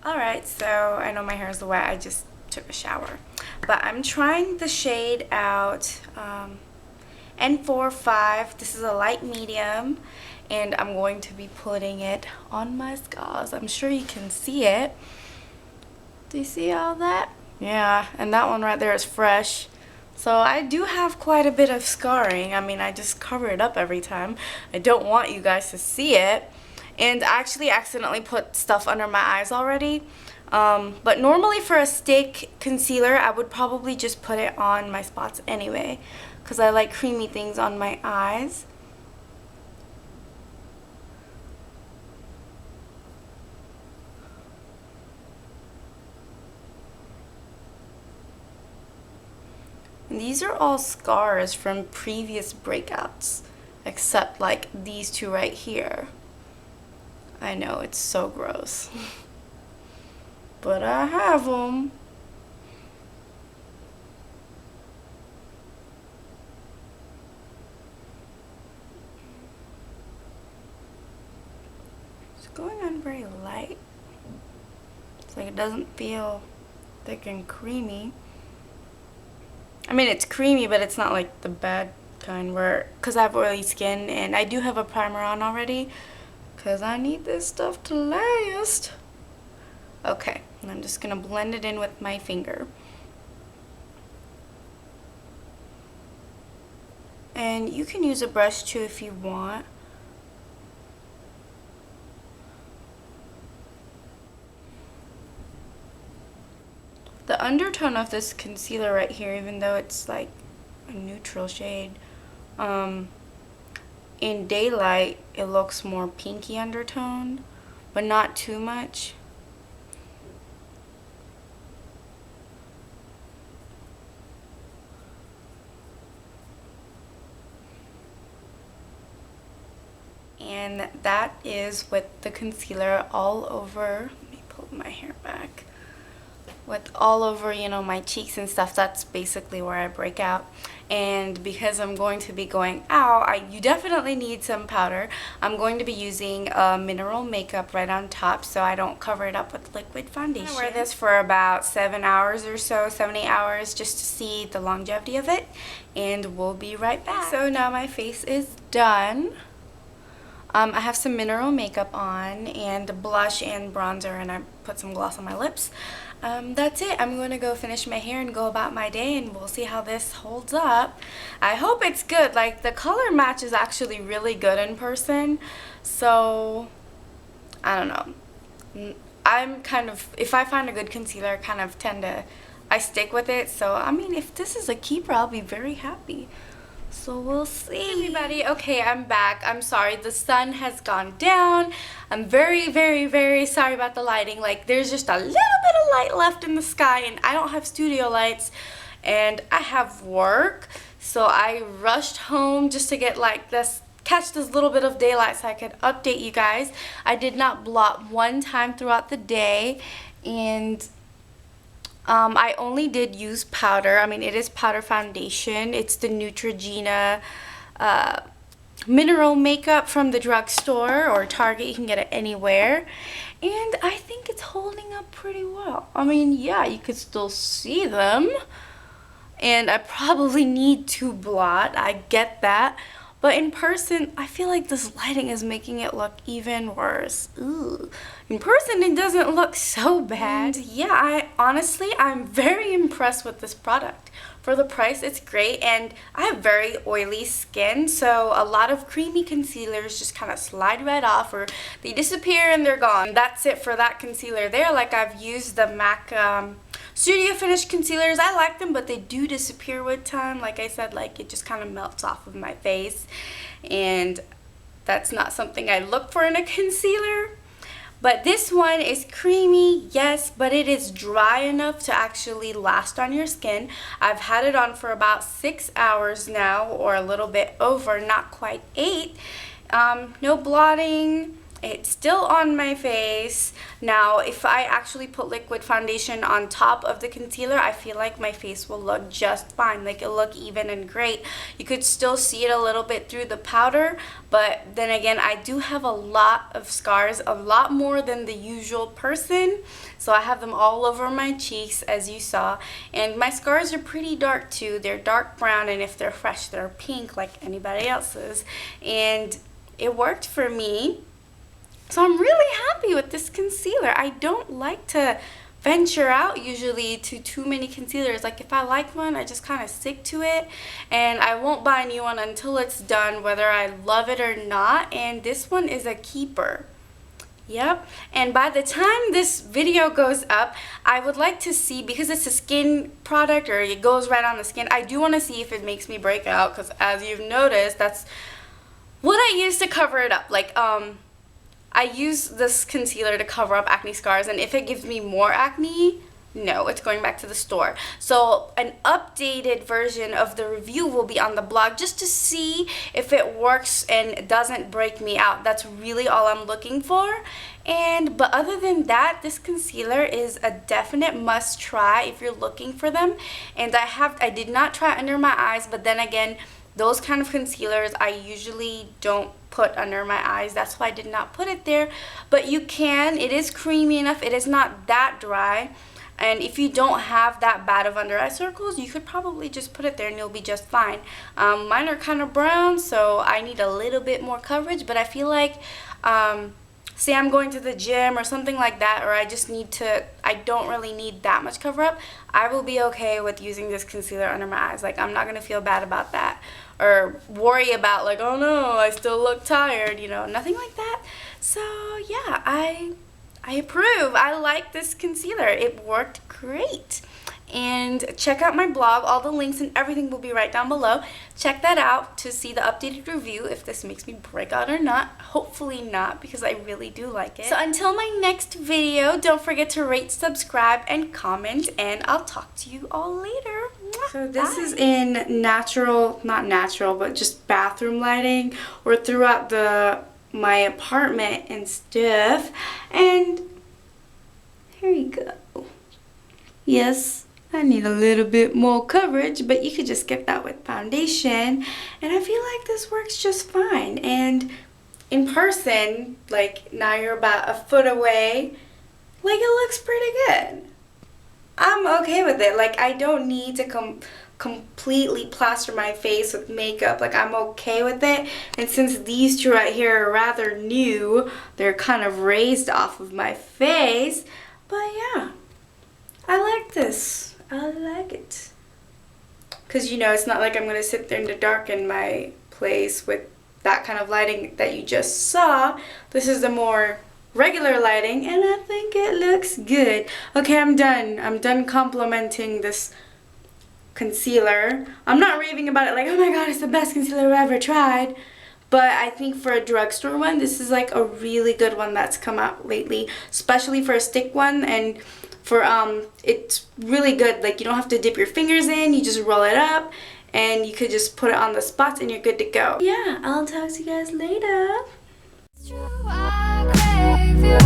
Alright, so I know my hair is wet. I just took a shower. But I'm trying the shade out, N45. This is a light medium. And I'm going to be putting it on my scars. I'm sure you can see it. Do you see all that? Yeah, and that one right there is fresh. So I do have quite a bit of scarring. I mean, I just cover it up every time. I don't want you guys to see it. And I actually accidentally put stuff under my eyes already. But normally for a stick concealer, I would probably just put it on my spots anyway, because I like creamy things on my eyes. And these are all scars from previous breakouts, except like these two right here. I know, it's so gross. But I have them. It's going on very light. It's like it doesn't feel thick and creamy. I mean, it's creamy, but it's not like the bad kind where, because I have oily skin and I do have a primer on already because I need this stuff to last. Okay, and I'm just going to blend it in with my finger. And you can use a brush too if you want. The undertone of this concealer right here, even though it's like a neutral shade, in daylight it looks more pinky undertone, but not too much. And that is with the concealer all over. Let me pull my hair back. With all over, you know, my cheeks and stuff. That's basically where I break out. And because I'm going to be going out, you definitely need some powder. I'm going to be using mineral makeup right on top so I don't cover it up with liquid foundation. I'm going to wear this for about 7 hours or so, 7-8 hours, just to see the longevity of it. And we'll be right back. So now my face is done. I have some mineral makeup on and blush and bronzer, and I put some gloss on my lips. That's it. I'm going to go finish my hair and go about my day, and we'll see how this holds up. I hope it's good. Like, the color match is actually really good in person. So, I don't know. I'm kind of, if I find a good concealer, I kind of I stick with it. So, I mean, if this is a keeper, I'll be very happy. So we'll see. Hey everybody, okay, I'm back. I'm sorry, the sun has gone down. I'm very, very, very sorry about the lighting. Like, there's just a little bit of light left in the sky, and I don't have studio lights, and I have work. So I rushed home just to get like catch this little bit of daylight so I could update you guys. I did not blot one time throughout the day, and I only did use powder. I mean, it is powder foundation. It's the Neutrogena mineral makeup from the drugstore or Target. You can get it anywhere. And I think it's holding up pretty well. I mean, yeah, you could still see them. And I probably need to blot. I get that. But in person, I feel like this lighting is making it look even worse. Ooh. In person, it doesn't look so bad. And yeah, I'm very impressed with this product. For the price, it's great, and I have very oily skin, so a lot of creamy concealers just kind of slide right off, or they disappear and they're gone. That's it for that concealer there. Like, I've used the MAC Studio Finish concealers. I like them, but they do disappear with time. Like I said, like, it just kind of melts off of my face, and that's not something I look for in a concealer. But this one is creamy, yes, but it is dry enough to actually last on your skin. I've had it on for about 6 hours now, or a little bit over, not quite 8. No blotting, It's still on my face. Now, if I actually put liquid foundation on top of the concealer, I feel like my face will look just fine. Like, it'll look even and great. You could still see it a little bit through the powder, but then again, I do have a lot of scars, a lot more than the usual person. So I have them all over my cheeks, as you saw, and my scars are pretty dark too. They're dark brown, and if they're fresh, they're pink like anybody else's, and it worked for me. So I'm really happy with this concealer. I don't like to venture out usually to too many concealers. Like, if I like one, I just kind of stick to it, and I won't buy a new one until it's done, whether I love it or not. And this one is a keeper. Yep. And by the time this video goes up, I would like to see, because it's a skin product, or it goes right on the skin, I do want to see if it makes me break out, because as you've noticed, that's what I use to cover it up. Like, I use this concealer to cover up acne scars, and if it gives me more acne, no, it's going back to the store. So an updated version of the review will be on the blog, just to see if it works and doesn't break me out. That's really all I'm looking for. But other than that, this concealer is a definite must try if you're looking for them. And I did not try under my eyes, but then again, those kind of concealers I usually don't put under my eyes. That's why I did not put it there. But you can. It is creamy enough. It is not that dry. And if you don't have that bad of under eye circles, you could probably just put it there and you'll be just fine. Mine are kind of brown, so I need a little bit more coverage. But I feel like, say I'm going to the gym or something like that, or I don't really need that much cover up, I will be okay with using this concealer under my eyes. Like, I'm not going to feel bad about that, or worry about, like, oh no, I still look tired, you know, nothing like that. So yeah, I approve. I like this concealer. It worked great. And check out my blog. All the links and everything will be right down below. Check that out to see the updated review, if this makes me break out or not. Hopefully not, because I really do like it. So until my next video, don't forget to rate, subscribe, and comment, and I'll talk to you all later. So this is in not natural, but just bathroom lighting, or throughout my apartment and stuff. And here you go. Yes, I need a little bit more coverage, but you could just get that with foundation, and I feel like this works just fine. And in person, like, now you're about a foot away, like, it looks pretty good. I'm okay with it. Like, I don't need to completely plaster my face with makeup. Like, I'm okay with it. And since these two right here are rather new, they're kind of raised off of my face. But yeah, I like this. I like it. Because, you know, it's not like I'm going to sit there in the dark in my place with that kind of lighting that you just saw. This is the more regular lighting, and I think it looks good. Okay, I'm done. I'm done complimenting this concealer. I'm not raving about it like, oh my god, it's the best concealer I've ever tried. But I think for a drugstore one, this is like a really good one that's come out lately, especially for a stick one. And for it's really good. Like, you don't have to dip your fingers in, you just roll it up, and you could just put it on the spots and you're good to go. Yeah, I'll talk to you guys later. It's true, I crave you.